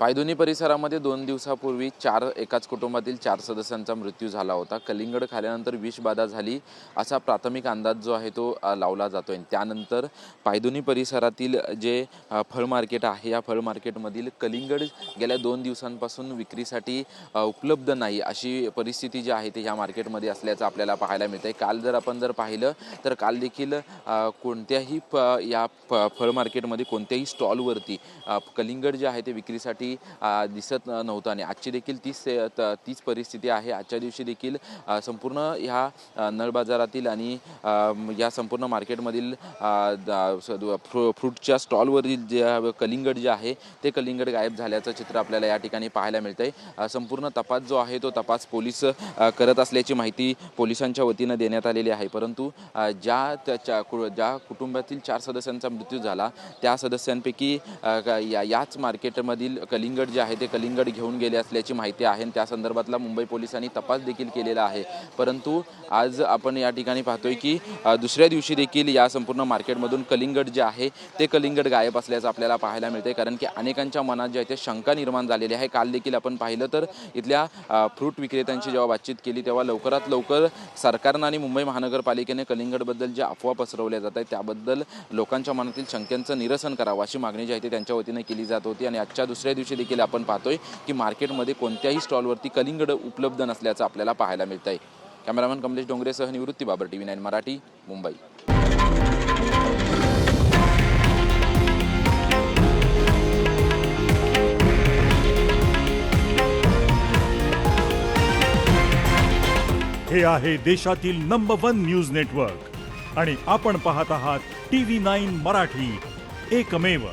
पायधुनी परिसरामध्ये 2 दिवसापूर्वी एकाच कुटुंबातील 4 सदस्यांचा मृत्यू झाला होता। कलिंगड खाल्यानंतर विषबाधा झाली असा प्राथमिक अंदाज जो आहे तो लावला जातोय। त्यानंतर पायधुनी परिसरातील जे फळ मार्केट आहे या फळ मार्केटमधील कलिंगड गेल्या 2 दिवसांपासून विक्रीसाठी उपलब्ध नाही अशी परिस्थिती जी आहे ती या मार्केटमध्ये असल्याचं आपल्याला पाहायला मिळतंय। काल जर आपण पाहिलं तर काल देखील कोणत्याही या फळ मार्केटमध्ये कोणत्याही स्टॉलवरती कलिंगड जे आहे ते विक्रीसाठी दिसत नव्हतं आणि आजची देखील तीच परिस्थिती आहे। आजच्या दिवशी देखील संपूर्ण ह्या नळ बाजारातील आणि या संपूर्ण मार्केटमधील फ्रूटच्या स्टॉलवरील जे कलिंगड जे आहे ते कलिंगड गायब झाल्याचं चित्र आपल्याला या ठिकाणी पाहायला मिळतंय। संपूर्ण तपास जो आहे तो तपास पोलीस करत असल्याची माहिती पोलिसांच्या वतीनं देण्यात आलेली आहे। परंतु ज्या कुटुंबातील 4 सदस्यांचा मृत्यू झाला त्या सदस्यांपैकी याच मार्केटमधील कलिंगड जे आहे ते कलिंगड घेऊन गेले असल्याची माहिती आहे। त्या संदर्भातला मुंबई पोलिसांनी तपास देखील केलेला आहे। परंतु आज आपण या ठिकाणी पाहतोय की दुसऱ्या दिवशी देखील या संपूर्ण मार्केटमधून कलिंगड जे आहे ते कलिंगड गायब असल्याचं आपल्याला पाहायला मिळते। कारण की अनेकांच्या मनात जे आहे ते शंका निर्माण झालेली आहे। काल देखील आपण पाहिलं तर इथल्या फ्रूट विक्रेत्यांची जेव्हा बातचीत केली तेव्हा लवकरात लवकर सरकारनं आणि मुंबई महानगरपालिकेने कलिंगडबद्दल ज्या अफवा पसरवल्या जात आहेत त्याबद्दल लोकांच्या मनातील शंकेचं निरसन करावं अशी मागणी जी आहे ती त्यांच्या वतीने केली जात होती। आणि आजच्या दुसऱ्या दिवशी देखील आपण पाहतोय की मार्केटमध्ये कोणत्याही स्टॉलवरती कलिंगड उपलब्ध नसल्याचं आपल्याला पाहायला मिळतंय। कॅमेरामॅन कमलेश डोंगरेसह निवृत्ती बाबर, TV9 मराठी, मुंबई। हे आहे देशातील नंबर 1 न्यूज नेटवर्क आणि आपण पाहत आहात TV9 मराठी, एकमेव।